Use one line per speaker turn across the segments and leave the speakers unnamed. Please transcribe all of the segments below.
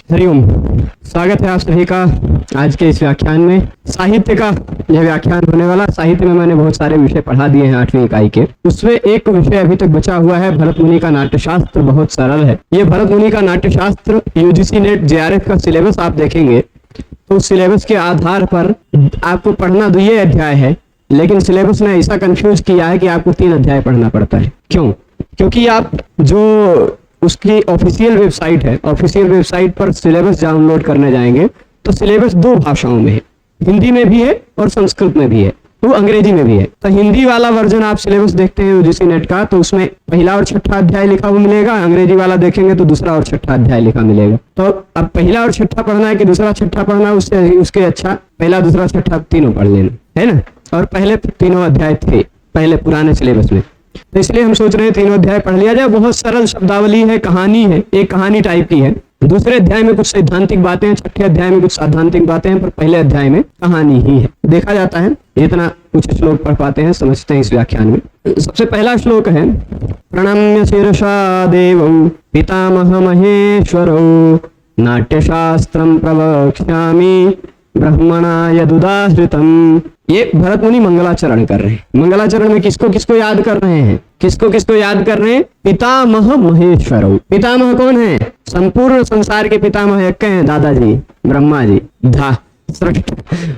हरिओम। स्वागत है आप सभी का आज के इस व्याख्यान में। साहित्य का यह व्याख्यान होने वाला। साहित्य में मैंने बहुत सारे विषय पढ़ा दिए हैं 8वीं इकाई के। उसमें एक विषय अभी तक बचा हुआ है, भरत मुनि का नाट्यशास्त्र। बहुत सरल है ये भरत मुनि का नाट्यशास्त्र। यूजीसी नेट जेआरएफ का सिलेबस आप देखेंगे तो सिलेबस के आधार पर आपको पढ़ना 2 अध्याय है, लेकिन सिलेबस ने ऐसा कंफ्यूज किया है कि आपको 3 अध्याय पढ़ना पड़ता है। क्यों? क्योंकि आप जो उसकी ऑफिशियल वेबसाइट है, ऑफिशियल वेबसाइट पर सिलेबस डाउनलोड करने जाएंगे तो सिलेबस 2 भाषाओं में है, हिंदी में भी है और संस्कृत में भी है, वो अंग्रेजी में भी है। तो हिंदी वाला वर्जन आप सिलेबस देखते हैं यूजीसी नेट का तो उसमें पहला और छठा अध्याय लिखा हुआ मिलेगा। अंग्रेजी वाला देखेंगे तो दूसरा और छठा अध्याय लिखा मिलेगा। तो अब पहला और छठा पढ़ना है कि दूसरा छठा पढ़ना है, उसके अच्छा पहला दूसरा छठा तीनों पढ़ लेना है ना। और पहले तीनों अध्याय थे पहले पुराने सिलेबस में, तो इसलिए हम सोच रहे हैं 3 अध्याय पढ़ लिया जाए। बहुत सरल शब्दावली है, कहानी है, एक कहानी टाइप की है। दूसरे अध्याय में कुछ सैद्धांतिक बातें हैं, छठे अध्याय में कुछ सैद्धांतिक बातें हैं, पर पहले अध्याय में कहानी ही है। देखा जाता है इतना कुछ श्लोक पढ़ पाते हैं, समझते हैं इस व्याख्यान में। सबसे पहला श्लोक है, प्रणम्य शीर्षा देवौ पितामह महेश्वरौ नाट्यशास्त्रं प्रवक्ष्यामि ब्रह्मणा यदुदाहृतम्। ये भरत मुनि मंगलाचरण कर रहे हैं। मंगलाचरण में किसको किसको याद कर रहे हैं? किसको किसको याद कर रहे हैं? पितामह महेश्वर। पितामह कौन है? संपूर्ण संसार के पितामह एक हैं, दादाजी ब्रह्मा जी धा सृष्ट,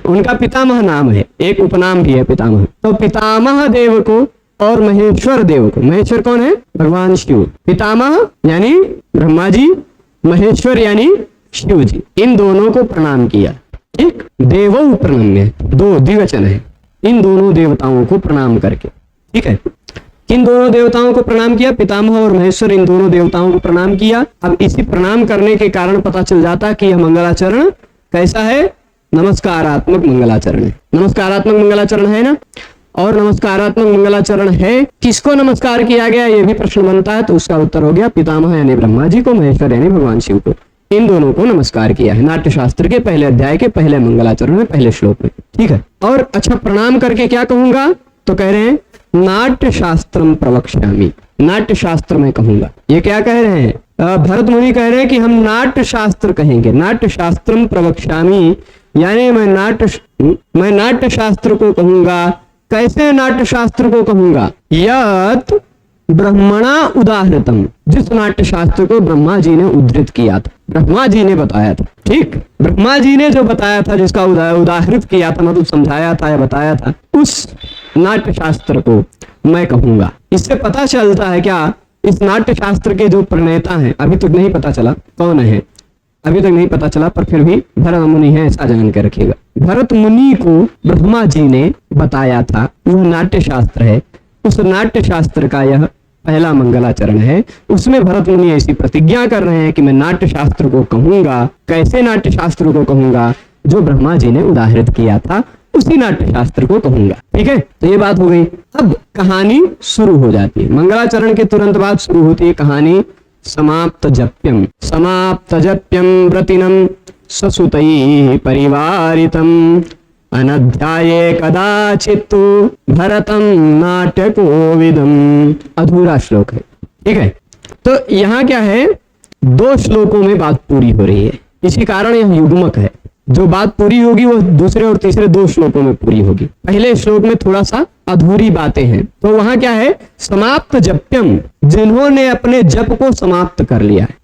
उनका पितामह नाम है, एक उपनाम भी है पितामह। तो पितामह देव को और महेश्वर देव को, महेश्वर कौन है? भगवान शिव। पितामह यानी ब्रह्मा जी, महेश्वर यानी शिव जी, इन दोनों को प्रणाम किया। एक देवो प्रणम्य, 2 द्विवचन है, इन दोनों देवताओं को प्रणाम करके। ठीक है, इन दोनों देवताओं को प्रणाम किया, पितामह और महेश्वर इन दोनों देवताओं को प्रणाम किया। अब इसी प्रणाम करने के कारण पता चल जाता कि यह मंगलाचरण कैसा है? नमस्कारात्मक मंगलाचरण है। नमस्कारात्मक मंगलाचरण है ना। और नमस्कारात्मक मंगलाचरण है, किसको नमस्कार किया गया ये भी प्रश्न बनता है, तो उसका उत्तर हो गया पितामह यानी ब्रह्मा जी को, महेश्वर यानी भगवान शिव को, इन दोनों को नमस्कार किया है नाट्यशास्त्र के पहले अध्याय के पहले मंगलाचरण में, पहले श्लोक में। ठीक है, और अच्छा प्रणाम करके क्या कहूंगा? तो कह रहे हैं नाट्यशास्त्रम प्रवक्ष्यामि, नाट्यशास्त्र में कहूंगा। ये क्या कह रहे हैं? भरत मुनि कह रहे हैं कि हम नाट्यशास्त्र कहेंगे। नाट्यशास्त्रम प्रवक्ष्यामि यानी मैं नाट्यशास्त्र को कहूंगा। कैसे नाट्यशास्त्र को कहूंगा? यत ब्रह्मणा उदाहृतम, जिस नाट्यशास्त्र को ब्रह्मा जी ने उद्धृत किया था, ब्रह्मा जी ने बताया था। ठीक, ब्रह्मा जी ने जो बताया था, जिसका उदाहृत किया था, मतलब समझाया था या बताया था, उस नाट्यशास्त्र को मैं कहूंगा। इससे पता चलता है क्या? इस नाट्यशास्त्र के जो प्रणेता हैं, अभी तक नहीं पता चला कौन है, अभी तक नहीं पता चला, पर फिर भी भरत मुनि है ऐसा जान के रखिएगा। भरत मुनि को ब्रह्मा जी ने बताया था, वह नाट्यशास्त्र है। उस नाट्यशास्त्र का यह पहला मंगलाचरण है। उसमें भरत मुनि ऐसी प्रतिज्ञा कर रहे हैं कि मैं नाट्यशास्त्र को कहूंगा। कैसे नाट्यशास्त्र को कहूंगा? जो ब्रह्मा जी ने उदाहृत किया था, उसी नाट्यशास्त्र को कहूंगा। ठीक है, तो ये बात हो गई। अब कहानी शुरू हो जाती है। मंगलाचरण के तुरंत बाद शुरू होती है कहानी। समाप्त जप्यम, समाप्त जप्यम व्रतिनम ससुतैः परिवारितम अनध्याये कदाचित् भरतम नाट्यकोविदम। अधूरा श्लोक है। ठीक है, तो यहाँ क्या है? 2 श्लोकों में बात पूरी हो रही है, इसी कारण यह युग्मक है। जो बात पूरी होगी वह दूसरे और तीसरे 2 श्लोकों में पूरी होगी। पहले श्लोक में थोड़ा सा अधूरी बातें हैं। तो वहां क्या है? समाप्त जप्यम, जिन्होंने अपने जप को समाप्त कर लिया है।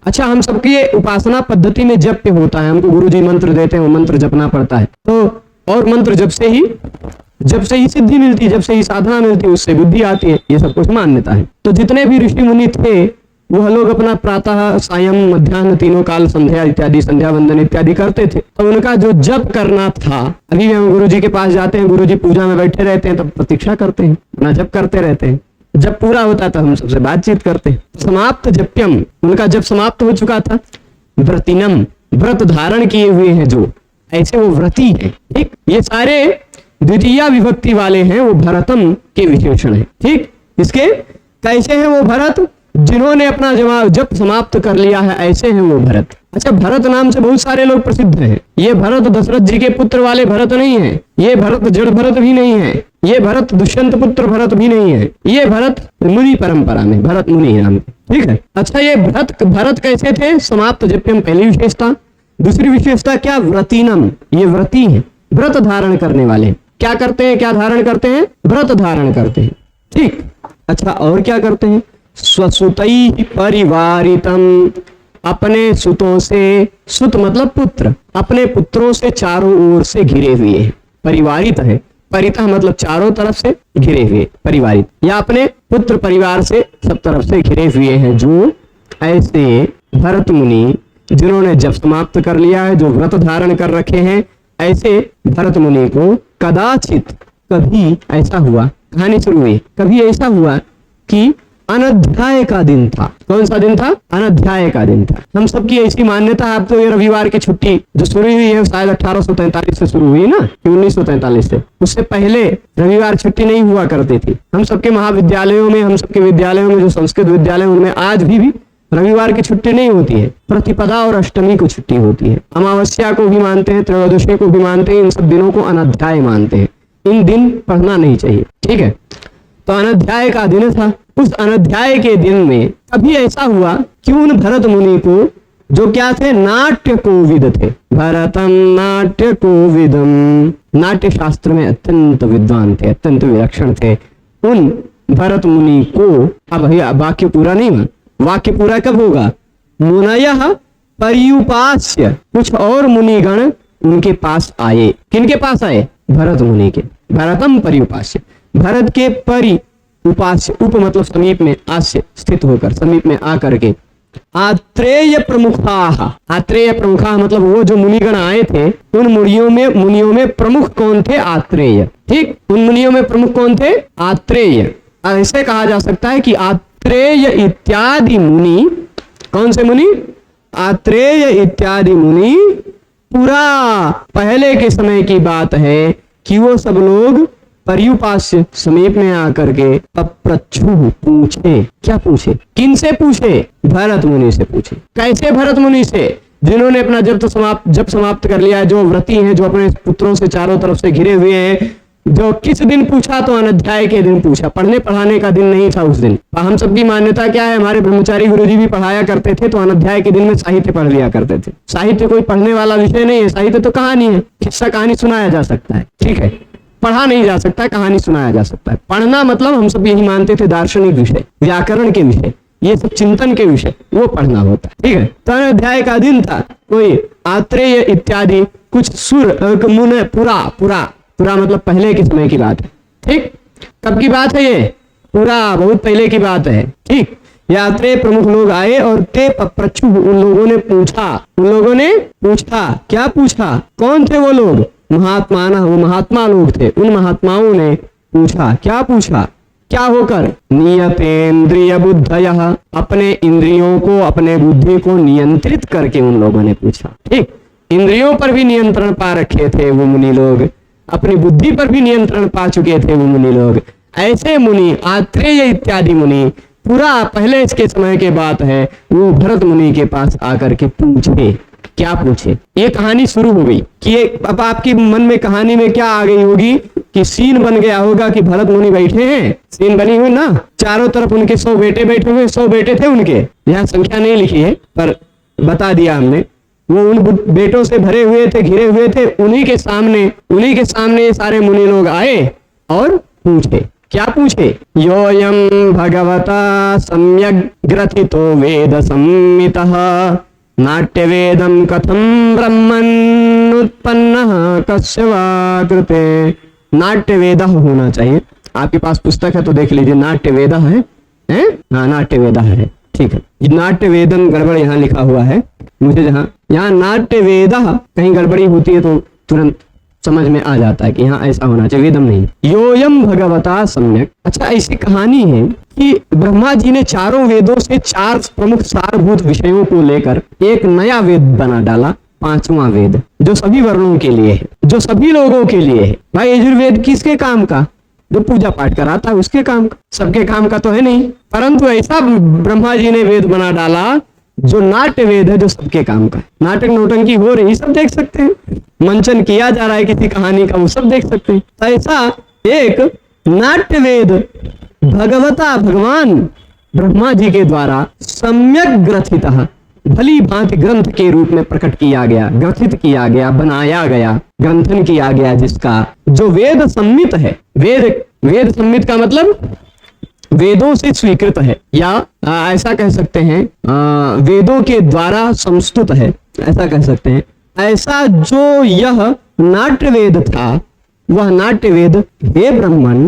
अच्छा, हम सबकी उपासना पद्धति में जप होता है, हमको गुरुजी मंत्र देते हैं, वो मंत्र जपना पड़ता है। तो और मंत्र जब से ही सिद्धि मिलती है, जब से ही साधना मिलती है, उससे बुद्धि आती है, ये सब कुछ मान्यता है। तो जितने भी ऋषि मुनि थे वह लोग अपना प्रातः सायं मध्याह्न तीनों काल संध्या इत्यादि, संध्या वंदन इत्यादि करते थे। तो उनका जो जप करना था, अभी भी हम गुरुजी के पास जाते हैं, गुरुजी पूजा में बैठे रहते हैं, तब प्रतीक्षा करते हैं, अपना जप करते रहते हैं। जब पूरा होता है तो हम सबसे बातचीत करते हैं। समाप्त जप्यम, उनका जब समाप्त हो चुका था। व्रतिनम, व्रत धारण किए हुए हैं जो, ऐसे वो व्रती है। ठीक, ये सारे द्वितीया विभक्ति वाले हैं, वो भरतम के विशेषण है। ठीक, इसके कैसे हैं वो भरत? जिन्होंने अपना जप समाप्त कर लिया है, ऐसे हैं वो भरत। अच्छा, भरत नाम से बहुत सारे लोग प्रसिद्ध हैं। ये भरत दशरथ जी के पुत्र वाले भरत नहीं है, ये भरत जड़ भरत भी नहीं है, ये भरत दुष्यंत पुत्र भरत भी नहीं है, ये भरत मुनि परंपरा में भरत मुनि नाम, ठीक है। अच्छा, ये भरत कैसे थे? समाप्त जप्यम पहली विशेषता। दूसरी विशेषता क्या? व्रतीनम, ये व्रती है, व्रत धारण करने वाले। क्या करते हैं? क्या धारण करते हैं? व्रत धारण करते हैं, ठीक। अच्छा, और क्या करते हैं? स्वसुतै परिवारितम, अपने सुतों से, सुत मतलब पुत्र, अपने पुत्रों से चारों ओर से घिरे हुए हैं। परिवारित है, परिता मतलब चारों तरफ से घिरे हुए, परिवारित, या अपने पुत्र परिवार से सब तरफ से घिरे हुए हैं। जो ऐसे भरत मुनि जिन्होंने जप समाप्त कर लिया है, जो व्रत धारण कर रखे हैं, ऐसे भरत मुनि को कदाचित, कभी ऐसा हुआ, कहानी शुरू हुई, कभी ऐसा हुआ कि अनध्याय का दिन था। कौन सा दिन था? अनध्याय का दिन था। हम सबकी ऐसी मान्यता है। अब तो ये रविवार की छुट्टी जो शुरू हुई है शायद 1843 से शुरू हुई ना, कि 1943 से, उससे पहले रविवार छुट्टी नहीं हुआ करती थी। हम सबके महाविद्यालयों में, हम सबके विद्यालयों में जो संस्कृत विद्यालय, उनमें आज भी रविवार की छुट्टी नहीं होती है। प्रतिपदा और अष्टमी को छुट्टी होती है। अमावस्या को भी मानते हैं, त्रयोदशी को भी मानते हैं, इन सब दिनों को अनध्याय मानते हैं। इन दिन पढ़ना नहीं चाहिए, ठीक है। तो अनध्याय का दिन था। उस अनध्याय के दिन में कभी ऐसा हुआ कि उन भरत मुनि को, जो क्या थे? नाट्य कोविद थे। भरतम नाट्य कोविदम, नाट्य शास्त्र में अत्यंत विद्वान थे, अत्यंत विलक्षण थे। उन भरत मुनि को, अब भैया वाक्य पूरा नहीं हुआ, वाक्य पूरा कब होगा? मुनयः पर्युपास्य, कुछ और मुनिगण उनके पास आए। किनके पास आए? भरत मुनि के। भरतम पर्युपास्य, भरत के परि उपास्य, उप मतलब समीप में, आस्य स्थित होकर, समीप में आकर के, आत्रेय प्रमुखाः, आत्रेय प्रमुखाः मतलब वो जो मुनिगण आए थे, उन मुनियों में प्रमुख कौन थे? आत्रेय, ठीक। उन मुनियों में प्रमुख कौन थे? आत्रेय। ऐसे कहा जा सकता है कि आत्रेय इत्यादि मुनि, कौन से मुनि? आत्रेय इत्यादि मुनि, पूरा पहले के समय की बात है कि वो सब लोग पर्युपास्य समीप में आकर के पप्रच्छु, पूछे। क्या पूछे? किन से पूछे? भरत मुनि से पूछे। कैसे भरत मुनि से? जिन्होंने अपना जप समाप्त कर लिया है, जो व्रती हैं, जो अपने पुत्रों से चारों तरफ से घिरे हुए हैं। जो किस दिन पूछा? तो अनध्याय के दिन पूछा। पढ़ने पढ़ाने का दिन नहीं था उस दिन। हम सबकी मान्यता क्या है? हमारे ब्रह्मचारी गुरुजी भी पढ़ाया करते थे, तो अनध्याय के दिन में साहित्य पढ़ लिया करते थे। साहित्य कोई पढ़ने वाला विषय नहीं है, साहित्य तो कहानी है, किस्सा कहानी सुनाया जा सकता है, ठीक है। पढ़ा नहीं जा सकता, कहानी सुनाया जा सकता है। पढ़ना मतलब हम सब यही मानते थे, दार्शनिक विषय, व्याकरण के विषय, ये सब चिंतन के विषय, वो पढ़ना होता है, ठीक है। तो अध्याय का दिन था। कोई आत्रेय इत्यादि कुछ सुर मुन, पूरा मतलब पहले के समय की बात है, ठीक। कब की बात है ये? पूरा बहुत पहले की बात है, ठीक। यात्रे प्रमुख लोग आए और ते पप्रच्छु, उन लोगों ने पूछा। क्या पूछा? कौन थे वो लोग? महात्माना, वो महात्मा लोग थे। उन महात्माओं ने पूछा। क्या पूछा? क्या होकर? नियतेन्द्रिय बुद्धयः, अपने इंद्रियों को, अपने बुद्धि को नियंत्रित करके उन लोगों ने पूछा, ठीक। इंद्रियों पर भी नियंत्रण पा रखे थे वो मुनि लोग, अपनी बुद्धि पर भी नियंत्रण पा चुके थे वो मुनि लोग। ऐसे मुनि, आत्रेय इत्यादि मुनि, पूरा पहले इसके समय के बात है, वो भरत मुनि के पास आकर के पूछे। क्या पूछे? ये कहानी शुरू हो गई कि अब आपके मन में कहानी में क्या आ गई होगी कि सीन बन गया होगा कि भरत मुनि बैठे हैं, सीन बनी हुई ना, चारों तरफ उनके 100 बेटे बैठे हुए, 100 बेटे थे उनके, यहाँ संख्या नहीं लिखी है पर बता दिया हमने। वो उन बेटों से भरे हुए थे, घिरे हुए थे। उन्हीं के सामने ये सारे मुनि लोग आए और पूछे। क्या पूछे? योयम भगवता सम्यग् ग्रथितो वेद संमितः नाट्य वेदम कथम ब्रह्मन् उत्पन्नः कस्य वा कृते। नाट्य वेद होना चाहिए, आपके पास पुस्तक है तो देख लीजिए, नाट्य वेद है, हाँ नाट्य वेद है, ठीक है। नाट्य वेदम गड़बड़ यहाँ लिखा हुआ है, मुझे यहाँ नाट्य वेद कहीं गड़बड़ी होती है तो तुरंत समझ में आ जाता है कि यहाँ ऐसा होना चाहिए, वेदम नहीं। योयम भगवता सम्यक। अच्छा, ऐसी कहानी है कि ब्रह्मा जी ने चारों वेदों से 4 प्रमुख सारभूत विषयों को लेकर एक नया वेद बना डाला, 5वां वेद, जो सभी वर्णों के लिए है, जो सभी लोगों के लिए है। भाई यजुर्वेद किसके काम का? जो पूजा पाठ कराता है उसके काम का, सबके काम का तो है नहीं। परंतु ऐसा ब्रह्मा जी ने वेद बना डाला जो नाट्य वेद है, जो सबके काम का है। नाटक नौटंकी हो रही, सब देख सकते हैं, मंचन किया जा रहा है किसी कहानी का, वो सब देख सकते हैं। तो ऐसा एक नाट्य वेद भगवता भगवान ब्रह्मा जी के द्वारा सम्यक ग्रथितः भली भांति ग्रंथ के रूप में प्रकट किया गया, ग्रथित किया गया, बनाया गया, ग्रंथन किया गया, जिसका जो वेद सम्मित है। वेद सम्मित का मतलब वेदों से स्वीकृत है, या ऐसा कह सकते हैं वेदों के द्वारा संस्तुत है, ऐसा कह सकते हैं। ऐसा जो यह नाट्य वेद था, वह नाट्य वेद हे ब्राह्मण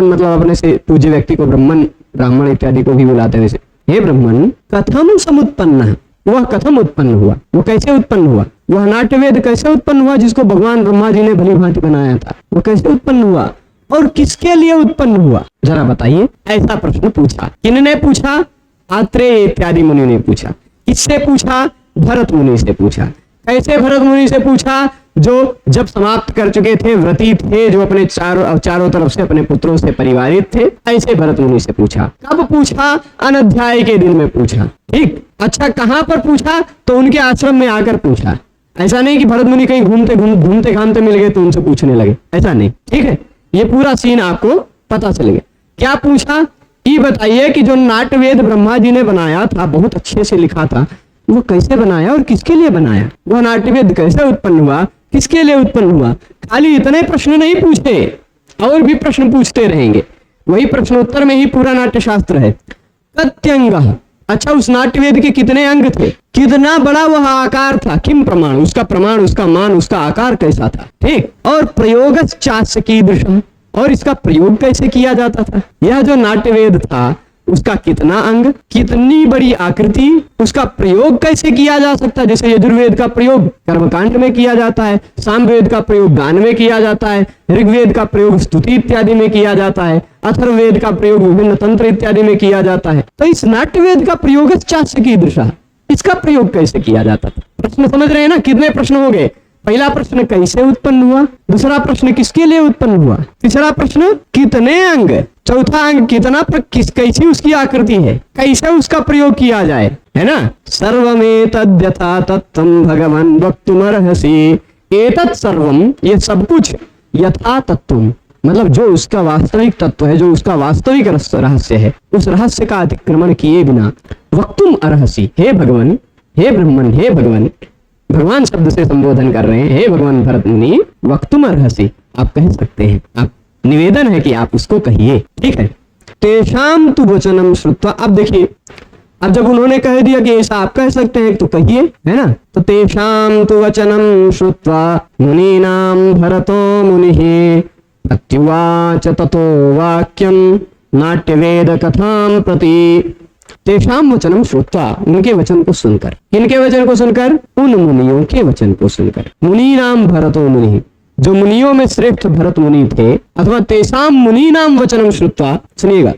मतलब अपने से पूज्य व्यक्ति को ब्राह्मण इत्यादि को भी बुलाते हैं। हे ब्राह्मण कथम समुत्पन्न, वह कथम उत्पन्न हुआ, वो कैसे उत्पन्न हुआ, वह नाट्य वेद कैसे उत्पन्न हुआ, जिसको भगवान ब्रह्मा जी ने भली भांति बनाया था, वो कैसे उत्पन्न हुआ और किसके लिए उत्पन्न हुआ, जरा बताइए। ऐसा प्रश्न पूछा। किसने पूछा? आत्रेय इत्यादि मुनि ने पूछा। किससे पूछा? भरत मुनि से पूछा। कैसे भरत मुनि से पूछा? जो जब समाप्त कर चुके थे, व्रती थे, जो अपने चारों तरफ से अपने पुत्रों से परिवारित थे, ऐसे भरत मुनि से पूछा। कब पूछा? अनध्याय के दिन में पूछा। ठीक, अच्छा कहाँ पर पूछा? तो उनके आश्रम में आकर पूछा। ऐसा नहीं कि भरत मुनि कहीं घूमते घामते मिल गए तो उनसे पूछने लगे, ऐसा नहीं। ठीक है, ये पूरा सीन आपको पता चल गया। क्या पूछा? ये बताइए कि जो नाट्य वेद ब्रह्मा जी ने बनाया था, बहुत अच्छे से लिखा था, वो कैसे बनाया और किसके लिए बनाया? वह नाट्य वेद कैसे उत्पन्न हुआ, किसके लिए उत्पन्न हुआ? खाली इतने प्रश्न नहीं पूछे, और भी प्रश्न पूछते रहेंगे। वही प्रश्नोत्तर में ही पूरा नाट्य शास्त्र है। कत्यंग, अच्छा उस नाट्य वेद के कितने अंग थे, कितना बड़ा वह आकार था, किम प्रमाण, उसका मान, उसका आकार कैसा था। ठीक, और प्रयोग चास्य कीदृश, और इसका प्रयोग कैसे किया जाता था। यह जो नाट्य वेद था, उसका कितना अंग, कितनी बड़ी आकृति, उसका प्रयोग कैसे किया जा सकता है। जैसे यजुर्वेद का प्रयोग कर्मकांड में किया जाता है, सामवेद का प्रयोग गान में किया जाता है, ऋग्वेद का प्रयोग स्तुति इत्यादि में किया जाता है, अथर्ववेद का प्रयोग विभिन्न तंत्र इत्यादि में किया जाता है। तो इस नाट्य वेद का प्रयोग चास्य की दृशा, इसका प्रयोग कैसे किया जाता था। प्रश्न समझ रहे हैं ना? कितने प्रश्न हो गए? पहला प्रश्न कैसे उत्पन्न हुआ, दूसरा प्रश्न किसके लिए उत्पन्न हुआ, तीसरा प्रश्न कितने अंग, चौथा अंग कितना, कैसी उसकी आकृति है, कैसे उसका प्रयोग किया जाए, है ना। सर्वमेतद् यथा तत्त्वं भगवन् वक्तुमर्हसि, एतत् सर्वम, ये सब कुछ, यथा तत्त्वं मतलब जो उसका वास्तविक तत्व है, जो उसका वास्तविक रहस्य है, उस रहस्य का अतिक्रमण किए बिना वक्तुम अर्हसि, हे भगवान, हे ब्रह्मन, हे भगवान, भगवान शब्द से संबोधन कर रहे हैं, हे भगवान भरत मुनि, वक्तुम अर्हसि, आप कह सकते हैं, आप निवेदन है कि आप उसको कहिए। ठीक है। तेषाम तु वचनम श्रुत्वा, अब देखिए, अब जब उन्होंने कह दिया कि ऐसा आप कह सकते हैं तो कहिए, है ना। तो तेषाम तु वचनम श्रुत्वा मुनीनाम भरतो मुनिः प्रत्युवाच ततो वाक्यम नाट्यवेद कथां प्रति। तेषाम वचनम श्रुत्वा, उनके वचन को सुनकर, किनके वचन को सुनकर, उन मुनियों के वचन को सुनकर। मुनि नाम भरतो मुनि, जो मुनियों में श्रेष्ठ भरत मुनि थे, अथवा तेषाम मुनि नाम वचनम श्रुत्वा, सुनिएगा,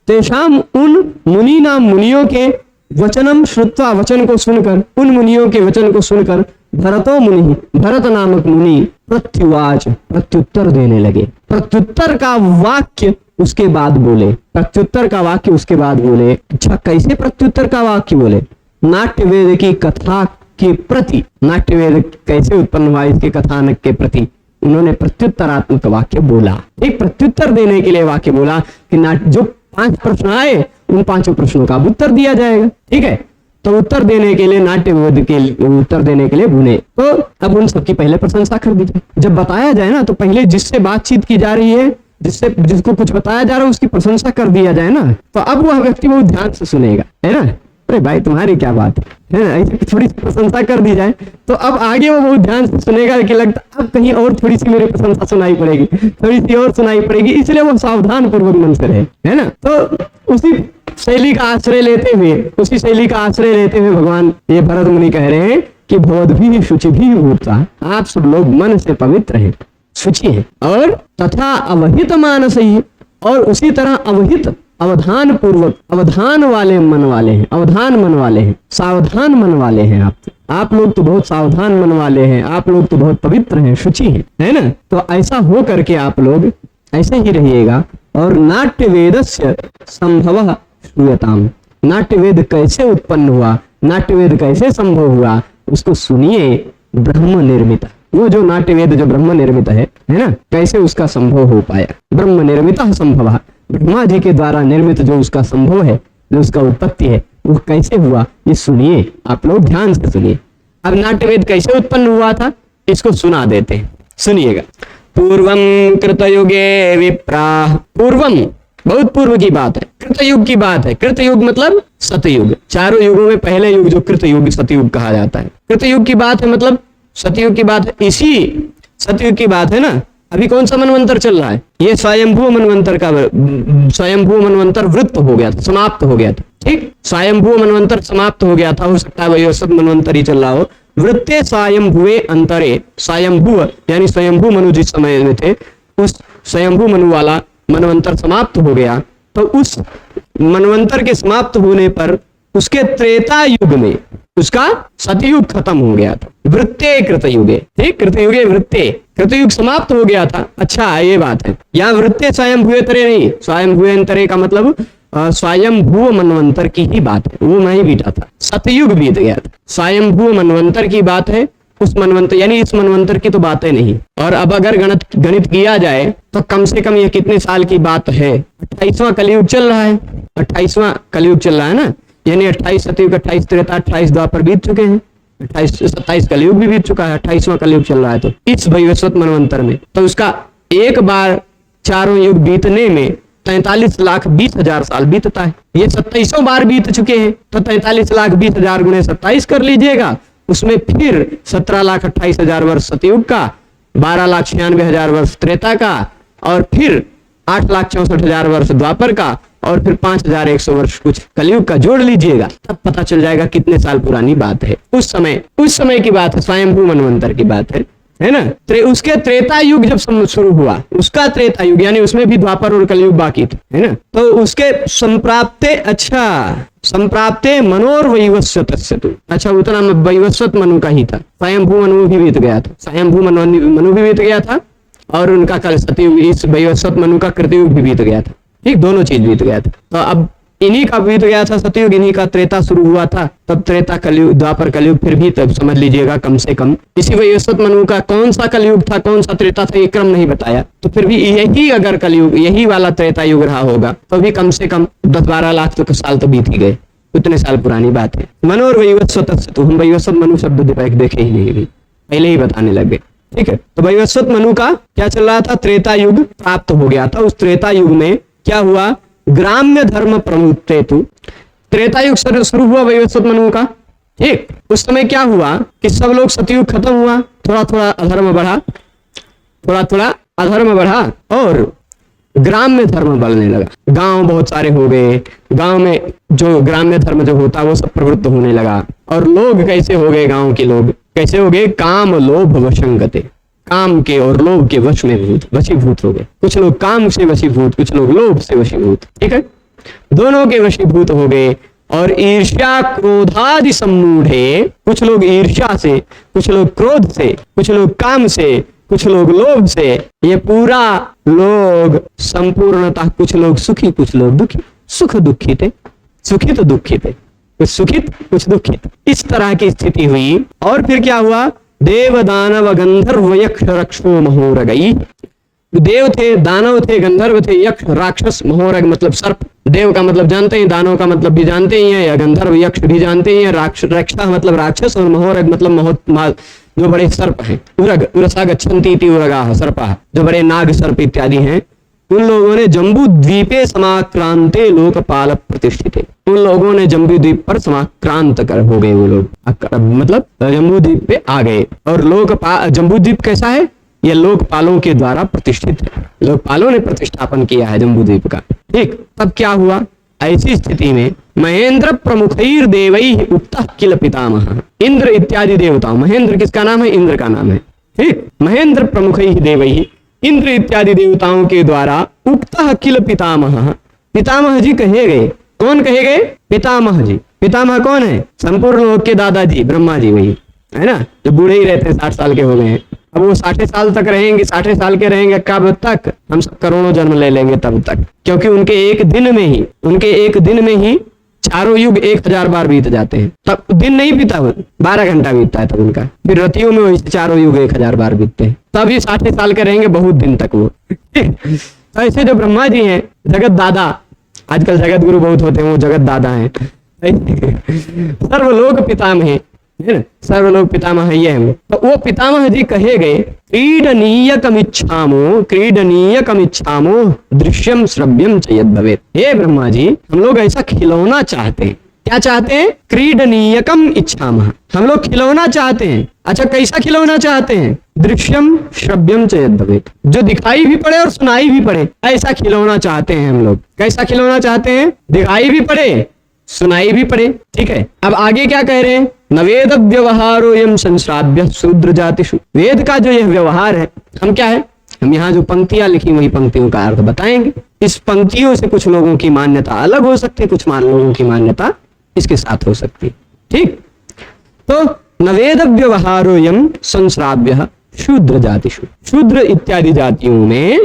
तेषाम उन मुनि नाम मुनियों के वचनम श्रुत्वा, वचन को सुनकर, उन मुनियों के वचन को सुनकर, भरतो मुनि, भरत नामक मुनि प्रत्युवाच, प्रत्युत्तर देने लगे। प्रत्युत्तर का वाक्य उसके बाद बोले, प्रत्युत्तर का वाक्य उसके बाद बोले। अच्छा, कैसे प्रत्युत्तर का वाक्य बोले? नाट्य वेद की कथा के प्रति, नाट्य वेद कैसे उत्पन्न हुआ इसके कथानक के प्रति उन्होंने प्रत्युत्तरात्मक वाक्य बोला। एक प्रत्युत्तर देने के लिए वाक्य बोला कि जो 5 प्रश्न आए, उन 5 प्रश्नों का उत्तर दिया जाएगा। ठीक है, तो उत्तर देने के लिए, नाट्य वेद के उत्तर देने के लिए बोले। तो अब उन सबकी पहले प्रशंसा कर दीजिए। जब बताया जाए ना, तो पहले जिससे बातचीत की जा रही है, जिसको कुछ बताया जा रहा है, उसकी प्रशंसा कर दिया जाए ना, तो अब वह व्यक्ति बहुत ध्यान से सुनेगा, है ना। अरे भाई तुम्हारी क्या बात है ना, ऐसे थोड़ी सी प्रशंसा कर दी जाए तो अब आगे वो बहुत ध्यान से सुनेगा कि लगता अब कहीं और थोड़ी सी मेरी प्रशंसा सुनाई पड़ेगी, थोड़ी सी और सुनाई पड़ेगी, इसलिए वो सावधान पूर्वक मन से रहे, है ना। तो उसी शैली का आश्रय लेते हुए भगवान ये भरत मुनि कह रहे हैं कि भवद्भिः शुचिभिः भूत्वा, आप सब लोग मन से पवित्र हैं, शुचि हैं, और तथा अवहित मानसैः, और उसी तरह अवहित, अवधान पूर्वक, अवधान वाले मन वाले हैं, अवधान मन वाले हैं, सावधान मन वाले हैं। आप लोग तो बहुत सावधान मन वाले हैं, आप लोग तो बहुत पवित्र हैं, शुचि हैं, है ना। तो ऐसा हो करके आप लोग ऐसे ही रहिएगा। और नाट्य वेदस्य संभवः श्रूयताम, नाट्यवेद कैसे उत्पन्न हुआ, नाट्यवेद कैसे संभव हुआ, उसको सुनिए। ब्रह्म निर्मित, वो जो नाट्यवेद जो ब्रह्म निर्मित है ना, कैसे उसका संभव हो पाया। ब्रह्म निर्मित संभव, ब्रह्मा जी के द्वारा निर्मित जो उसका संभव है, जो उसका उत्पत्ति है, वो कैसे हुआ, ये सुनिए। आप लोग ध्यान से सुनिए। अब नाट्यवेद कैसे उत्पन्न हुआ था, इसको सुना देते हैं, सुनिएगा। पूर्वम कृतयुगे विप्रा, पूर्वम बहुत पूर्व की बात है, कृतयुग की बात है। कृतयुग मतलब सतयुग, चारों युगों में पहले युग जो कृतयुग सतयुग कहा जाता है। कृतयुग की बात है मतलब सतयुग की बात है, इसी सतयुग की बात है ना। अभी कौन सा मनवंतर चल रहा है, ये स्वयंभू मनवंतर का, स्वयंभू मनवंतर वृत्त हो गया था, समाप्त हो गया था। ठीक, स्वयंभू मनवंतर समाप्त हो गया था, हो सकता है वही सब मनवंतर ही चल रहा हो। वृत्ते स्वयंभुवे अंतरे, स्वयंभू यानी स्वयंभू मनु जिस समय में थे, उस स्वयंभू मनु वाला मनवंतर समाप्त हो गया। तो उस मनवंतर के समाप्त होने पर उसके त्रेता युग में उसका सतयुग खत्म हो गया था। वृत्ते कृतयुगे, ठीक, कृतयुगे वृत्ते, कृतयुग समाप्त हो गया था। अच्छा ये बात है, यहाँ वृत्ते स्वयंभुवे तरे नहीं, स्वयंभुवे अंतरे का मतलब स्वयंभू मनवंतर की ही बात है, वो नहीं बीता था, सतयुग बीत गया था। स्वयंभू मनवंतर की बात है, उस मनवंतर यानी इस मनवंतर की तो बातें नहीं। और अब अगर गणित किया जाए तो कम से कम ये कितने साल की बात है, 28वां कलयुग चल रहा है, 28वां कलयुग चल रहा है ना, यानी 28 सतयुग, 28 त्रेता, 28 द्वापर बीत चुके हैं, 27 कलयुग भी बीत चुका है, 28वां कलयुग चल रहा है। तो इस वैवस्वत मनवंतर में तो उसका एक बार चारों युग बीतने में 43,20,000 साल बीतता है। ये 27 बार बीत चुके हैं, तो 43,20,000 गुणे 27 कर लीजिएगा, उसमें फिर 17,28,000 वर्ष सतयुग का, 12,96,000 वर्ष त्रेता का, और फिर 8,64,000 वर्ष द्वापर का, और फिर 5,100 वर्ष कुछ कलयुग का जोड़ लीजिएगा, तब पता चल जाएगा कितने साल पुरानी बात है। उस समय की बात है, स्वयंभू मनवंतर की बात है ना। उसके त्रेता युग जब शुरू हुआ, उसका त्रेता युग यानी उसमें भी द्वापर और कलयुग बाकी थे, है ना। तो उसके संप्राप्ते मनोर वैवस्वत, अच्छा उतना वैवस्वत मनु का ही था, स्वयंभू मनु भी बीत गया था, स्वयंभू मनु भी बीत गया था, और उनका कल सतयुग, इस वैवस्वत मनु का कृतयुग भी बीत गया था। ठीक, दोनों चीज बीत गया था। तो अब इन्हीं का बीत गया था सतयुग, इन्हीं का त्रेता शुरू हुआ था, तब त्रेता कलयुग, द्वापर कलयुग, फिर भी तब समझ लीजिएगा कम से कम इसी वैवस्वत मनु का कौन सा कलयुग था, कौन सा त्रेता था, ये क्रम नहीं बताया। तो फिर भी यही अगर कलयुग, यही वाला त्रेता युग रहा होगा, तो भी कम से कम 10-12 लाख तो साल तो बीत ही गए, उतने साल पुरानी बात है। मनोर वैवस्वत, तो हम वैवस्वत मनु शब्द देखे ही नहीं, पहले ही बताने लगे। ठीक है, तो वैवस्वत मनु का क्या चल रहा था, त्रेता युग प्राप्त हो गया था। उस त्रेता युग में क्या हुआ, ग्राम्य धर्म प्रमुखेतु, त्रेता युग शुरू हुआ वैवस्वत मनु का। ठीक, उस समय क्या हुआ कि सब लोग, सतयुग खत्म हुआ, थोड़ा थोड़ा अधर्म बढ़ा, और ग्राम्य धर्म बढ़ने लगा। गांव बहुत सारे हो गए, गांव में जो ग्राम्य धर्म जो होता है वो सब प्रवृत्त होने लगा। और लोग कैसे हो गए, गांव के लोग कैसे हो गए, काम लोभ वशंगते, काम के और लोभ के वशीभूत हो गए। कुछ लोग काम से वशीभूत, कुछ लोग लोभ से वशीभूत, ठीक है, दोनों के वशीभूत हो गए। और ईर्ष्या क्रोधादि सम्मूढ़े, कुछ लोग ईर्ष्या से, कुछ लोग क्रोध से, कुछ लोग काम से, कुछ लोग लोभ से, ये पूरा लोग संपूर्णतः, कुछ लोग सुखी कुछ लोग दुखी, सुख दुखी थे, सुखित दुखी थे, कुछ सुखित कुछ दुखित, इस तरह की स्थिति हुई। और फिर क्या हुआ, देव दानव गंधर्व यक्ष रक्षो महोरगई, देव थे, दानव थे, गंधर्व थे, यक्ष, राक्षस, महोरग मतलब सर्प। देव का मतलब जानते हैं, दानव का मतलब भी जानते ही हैं, या गंधर्व यक्ष भी जानते ही हैं, रक्षा मतलब राक्षस, और महोरग मतलब जो बड़े सर्प हैं, उरग उरसा गच्छन्ति इति उरगाः सर्पाः, जो बड़े नाग सर्प इत्यादि हैं, उन लोगों ने जम्बू द्वीपे समाक्रांते लोकपाल प्रतिष्ठित, उन लोगों ने जम्बू द्वीप पर समाक्रांत कर हो गए, वो लोग मतलब जम्बू द्वीप पे आ गए। और जम्बू द्वीप कैसा है, ये लोकपालों के द्वारा प्रतिष्ठित है, लोकपालों ने प्रतिष्ठापन किया है जम्बू द्वीप का। ठीक, तब क्या हुआ, ऐसी स्थिति में महेंद्र प्रमुखैर देवैः उक्तः किल पितामह, इंद्र इत्यादि देवताओं, महेंद्र किसका नाम है, इंद्र का नाम है। ठीक, महेंद्र प्रमुखैः देवैः, इंद्र इत्यादि देवताओं के द्वारा उक्तः किल पितामह, पितामह जी कहे गए। कौन कहे गए, पितामह जी। पितामह कौन है, संपूर्ण लोक के दादाजी ब्रह्मा जी, वही है ना, जो बूढ़े ही रहते हैं, 60 साल के हो गए हैं। अब वो 60 साल तक रहेंगे, 60 साल के रहेंगे, कब तक, हम सब करोड़ों जन्म ले लेंगे तब तक, क्योंकि उनके एक दिन में ही चारों युग 1000 बार बीत जाते हैं, तब दिन नहीं बीता, 12 घंटा बीतता है तब उनका। फिर रतियों में वही चारों युग 1000 बार बीतते हैं, तभी 60 साल के रहेंगे बहुत दिन तक वो। तो ऐसे जो ब्रह्मा जी हैं, जगत दादा, आजकल जगत गुरु बहुत होते हैं, वो जगत दादा हैं। सर्वलोक पितामह है ना, सर्वलोक पितामह ये है। तो वो पितामह जी कहे गए, क्रीडनीयकमिच्छामो दृश्यम श्रव्यम च यद् भवेत्। हे ब्रह्मा जी, हम लोग ऐसा खिलौना चाहते हैं। क्या चाहते हैं? क्रीडनीयकम इच्छामः, हम लोग खिलौना चाहते हैं। अच्छा, कैसा खिलौना चाहते हैं? दृश्यम श्रव्यम च यद् भवेत्, जो दिखाई भी पड़े और सुनाई भी पड़े, ऐसा खिलौना चाहते हैं हम लोग। कैसा खिलौना चाहते हैं? दिखाई भी पड़े, सुनाई भी पड़े। ठीक है, अब आगे क्या कह रहे हैं? नवेद व्यवहारो यम संश्राव्य शूद्र जातिषु। वेद का जो यह व्यवहार है, हम क्या है, हम यहाँ जो पंक्तियां लिखी वही पंक्तियों का अर्थ बताएंगे। इस पंक्तियों से कुछ लोगों की मान्यता अलग हो सकती है, कुछ लोगों की मान्यता इसके साथ हो सकती है। ठीक, तो नवेद व्यवहारो यम संश्राव्य शूद्र जातिषु, शूद्र इत्यादि जातियों में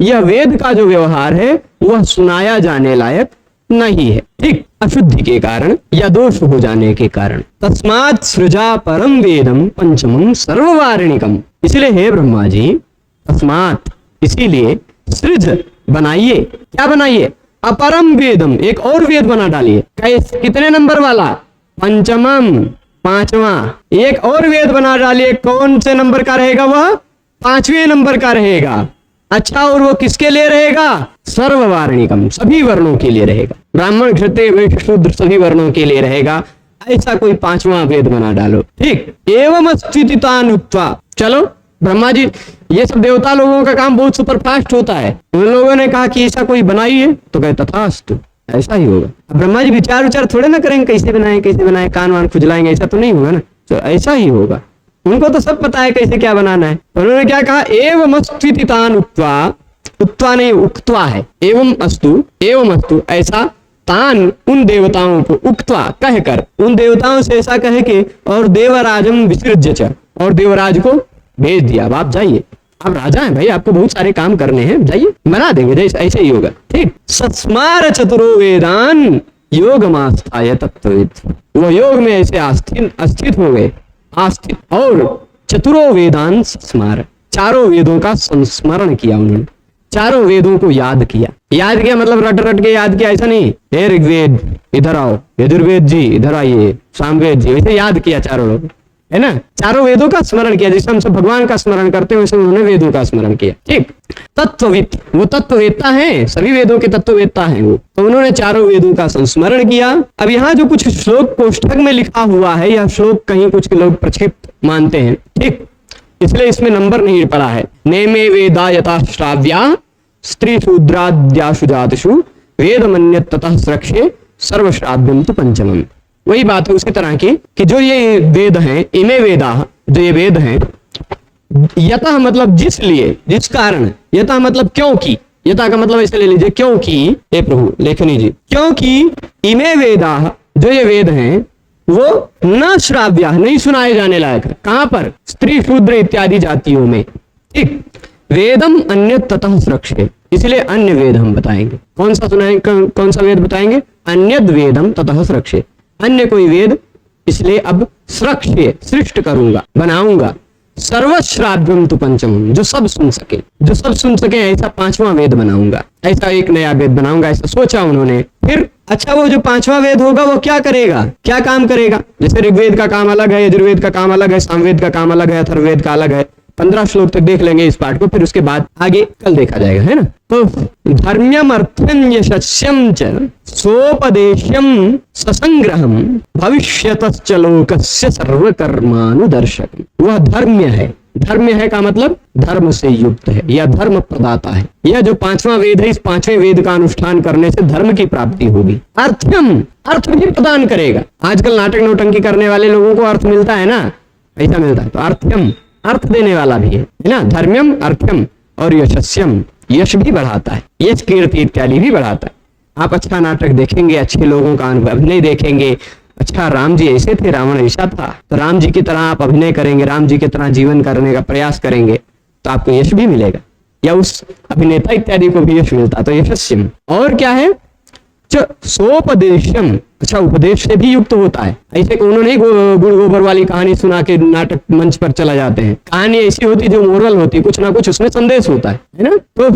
यह वेद का जो व्यवहार है वह सुनाया जाने लायक नहीं है। ठीक, अशुद्धि के कारण या दोष हो जाने के कारण। तस्मात् सृजा परम वेदम पंचमम सर्ववारणिकम। इसलिए हे ब्रह्मा जी, तस्मात् इसीलिए सृज बनाइए। क्या बनाइए? अपरम वेदम, एक और वेद बना डालिए। कैसे? कितने नंबर वाला? पंचमम, पांचवा। एक और वेद बना डालिए। कौन से नंबर का रहेगा? वह 5वें नंबर का रहेगा। अच्छा, और वो किसके लिए रहेगा? सर्ववारणिकम, सभी वर्णों के लिए रहेगा। ब्राह्मण, क्षत्रिय, वैश्य, शूद्र सभी वर्णों के लिए रहेगा। ऐसा कोई 5वां वेद बना डालो। ठीक, एवं अस्थितानुक्त्वा। चलो ब्रह्मा जी, ये सब देवता लोगों का काम बहुत सुपरफास्ट होता है। उन लोगों ने कहा कि ऐसा कोई बनाइए, तो कहे तथास्तु, ऐसा ही होगा। अब ब्रह्मा जी विचार थोड़े ना करेंगे कैसे बनाए, कान वान खुजलाएंगे, ऐसा तो नहीं होगा ना। तो ऐसा ही होगा, उनको तो सब पता है कैसे क्या बनाना है। उन्होंने क्या कहा? एवं अस्थितान उक्त्वा, उक्त्वा नहीं उक्त्वा है, एवं अस्तु, ऐसा तान उन देवताओं को, उक्त्वा कहकर, उन देवताओं से ऐसा कहे कि और देवराजम विसृज्य च, और देवराज को भेज दिया। अब आप जाइए, आप राजा हैं भाई, आपको बहुत सारे काम करने हैं, जाइए बना देंगे, जैसे ऐसे ही होगा। ठीक, सस्मार चतुरो वेदान योगमास्थाय तत्वविद। वो योग में ऐसे अस्थित हो गए, आस्थित, और चतुरो वेदान स्मार, चारों वेदों का संस्मरण किया उन्होंने, चारों वेदों को याद किया मतलब रट के याद किया, ऐसा नहीं। हे ऋग्वेद इधर आओ, यजुर्वेद जी इधर आइए, सामवेद जी, वैसे याद किया चारों लोग, है ना। चारों वेदों का स्मरण किया, जैसे हम सब भगवान का स्मरण करते हैं वैसे उन्होंने वेदों का स्मरण किया। ठीक, तत्वविद, वो तत्ववेत्ता है, सभी वेदों के तत्ववेत्ता हैं वो, तो उन्होंने चारों वेदों का संस्मरण किया। अब यहाँ जो कुछ श्लोक कोष्ठक में लिखा हुआ है, यह श्लोक कहीं कुछ लोग प्रक्षिप्त मानते हैं। ठीक, इसलिए इसमें नंबर नहीं पड़ा है। नेमे वेदा यथा श्राव्या स्त्री शूद्राद्याशु जातिषु वेद मन्यत ततः स्रक्षे सर्वश्राव्यम तु पंचमम। वही बात है उसी तरह की कि जो ये वेद हैं, इमे वेदा, जो ये वेद हैं, यतः मतलब जिसलिए, जिस कारण, यतः मतलब क्योंकि, यथा का मतलब ऐसे ले लीजिए, क्योंकि, हे प्रभु लेखनी जी, क्योंकि इमे वेदा, जो ये वेद हैं वो न श्राव्या, नहीं सुनाए जाने लायक। कहां पर? स्त्री शूद्र इत्यादि जातियों में। ठीक, वेदम अन्य ततः सुरक्षे, इसलिए अन्य वेद हम बताएंगे। कौन सा सुनाएंगे? कौन सा वेद बताएंगे? अन्यद वेदम ततः सुरक्षे, अन्य कोई वेद इसलिए अब सुरक्षे, सृष्ट करूंगा, बनाऊंगा। सर्वश्राव्यम तु पंचमम, जो सब सुन सके ऐसा 5वां वेद बनाऊंगा, ऐसा एक नया वेद बनाऊंगा, ऐसा सोचा उन्होंने। फिर अच्छा, वो जो 5वां वेद होगा वो क्या करेगा, क्या काम करेगा? जैसे ऋग्वेद का काम अलग है, यजुर्वेद का काम अलग है, सामवेद का काम अलग है, अथर्ववेद का अलग है। 15 श्लोक तक देख लेंगे इस पाठ को, फिर उसके बाद आगे कल देखा जाएगा, है ना। तो धर्म्यम अर्थम यशस्यम च सोपदेश्यम ससंग्रहम भविष्यतश्च लोकस्य सर्वकर्मानुदर्शकम। वह धर्म्य है, धर्म्य है का मतलब धर्म से युक्त है या धर्म प्रदाता है। यह जो 5वां वेद है, इस 5वें वेद का अनुष्ठान करने से धर्म की प्राप्ति होगी। अर्थम, अर्थ भी प्रदान करेगा। आजकल नाटक नौटंकी करने वाले लोगों को अर्थ मिलता है ना, ऐसा मिलता है, तो अर्थम अर्थ देने वाला भी है ना। धर्म्यम अर्थम, और यशस्यम, यश भी बढ़ाता है, यश कीर्ति इत्यादि भी बढ़ाता है। आप अच्छा नाटक देखेंगे, अच्छे लोगों का अभिनय देखेंगे, अच्छा राम जी ऐसे थे, रावण ऐसा था, तो राम जी की तरह आप अभिनय करेंगे, राम जी की तरह जीवन करने का प्रयास करेंगे, तो आपको यश भी मिलेगा, या उस अभिनेता इत्यादि को भी यश मिलता, तो यशस्यम। और क्या है? सोपदेश्यम, अच्छा उपदेश से भी युक्त होता है। ऐसे कोनो नहीं गुड़ गोबर वाली कहानी सुना के नाटक मंच पर चला जाते हैं। कहानी ऐसी होती जो मोरल होती, कुछ ना कुछ उसमें संदेश होता है ना। तो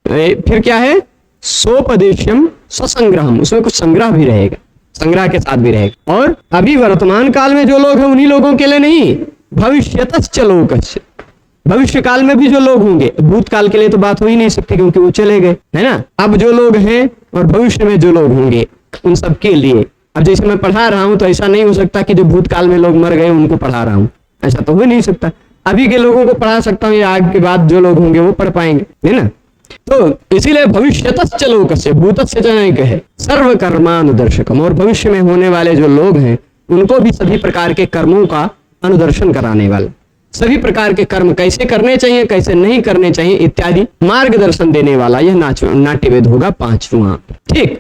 फिर क्या है, सोपदेश्यम स्वसंग्रहम, उसमें कुछ संग्रह भी रहेगा, संग्रह के साथ भी रहेगा। और अभी वर्तमान काल में जो लोग हैं उन्हीं लोगों के लिए नहीं, भविष्यतश्च लोकस्य, भविष्य काल में भी जो लोग होंगे, भूतकाल के लिए तो बात हो ही नहीं सकती क्योंकि वो चले गए, है ना। अब जो लोग हैं और भविष्य में जो लोग होंगे उन सब के लिए। अब जैसे मैं पढ़ा रहा हूं तो ऐसा नहीं हो सकता कि जो भूतकाल में लोग मर गए उनको पढ़ा रहा हूं, ऐसा तो हो नहीं सकता। अभी के लोगों को पढ़ा सकता हूँ या आगे के बाद जो लोग होंगे वो पढ़ पाएंगे, है ना। तो इसीलिए भविष्यतश्च लोकस्य, भूतस्य च नैक है सर्व कर्मानुदर्शकम, और भविष्य में होने वाले जो लोग हैं उनको भी सभी प्रकार के कर्मों का अनुदर्शन कराने वाला, सभी प्रकार के कर्म कैसे करने चाहिए कैसे नहीं करने चाहिए इत्यादि मार्गदर्शन देने वाला यह नाट्यवेद होगा पांचवा। ठीक,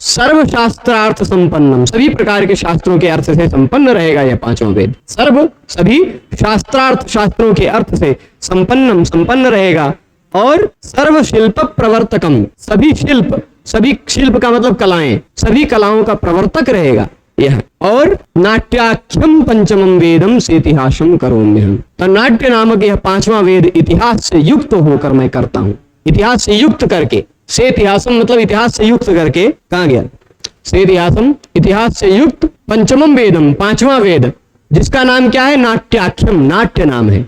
सर्व शास्त्रार्थ संपन्नम, सभी प्रकार के शास्त्रों के अर्थ से संपन्न रहेगा यह पांचवा वेद। सर्व, सभी शास्त्रार्थ, शास्त्रों के अर्थ से संपन्नम, संपन्न रहेगा। और सर्व शिल्प प्रवर्तकम, सभी शिल्प, सभी शिल्प का मतलब कलाएं, सभी कलाओं का प्रवर्तक रहेगा यह। और नाट्याख्यम पंचमम वेदम से इतिहासम करोम्यहम, तो नाट्य नामक यह पांचवा वेद इतिहास से युक्त होकर मैं करता हूं, इतिहास से युक्त करके, से इतिहासम मतलब इतिहास से युक्त करके, कहां गया से इतिहासम, इतिहास से युक्त पंचमम वेदम, पांचवा वेद जिसका नाम क्या है, नाट्याख्यम, नाट्य नाम है,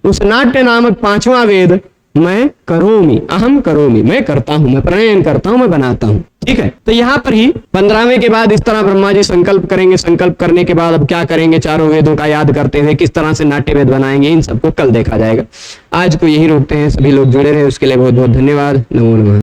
उस नाट्य नामक पांचवा वेद मैं करोमि, अहम करोमि, मैं करता हूं, मैं प्रणयन करता हूं, मैं बनाता हूं। ठीक है, तो यहाँ पर ही 15वें के बाद इस तरह ब्रह्मा जी संकल्प करेंगे, संकल्प करने के बाद अब क्या करेंगे, चारों वेदों का याद करते हुए किस तरह से नाट्य वेद बनाएंगे, इन सबको कल देखा जाएगा। आज को यही रोकते हैं, सभी लोग जुड़े रहे उसके लिए बहुत बहुत धन्यवाद। नमो नमः।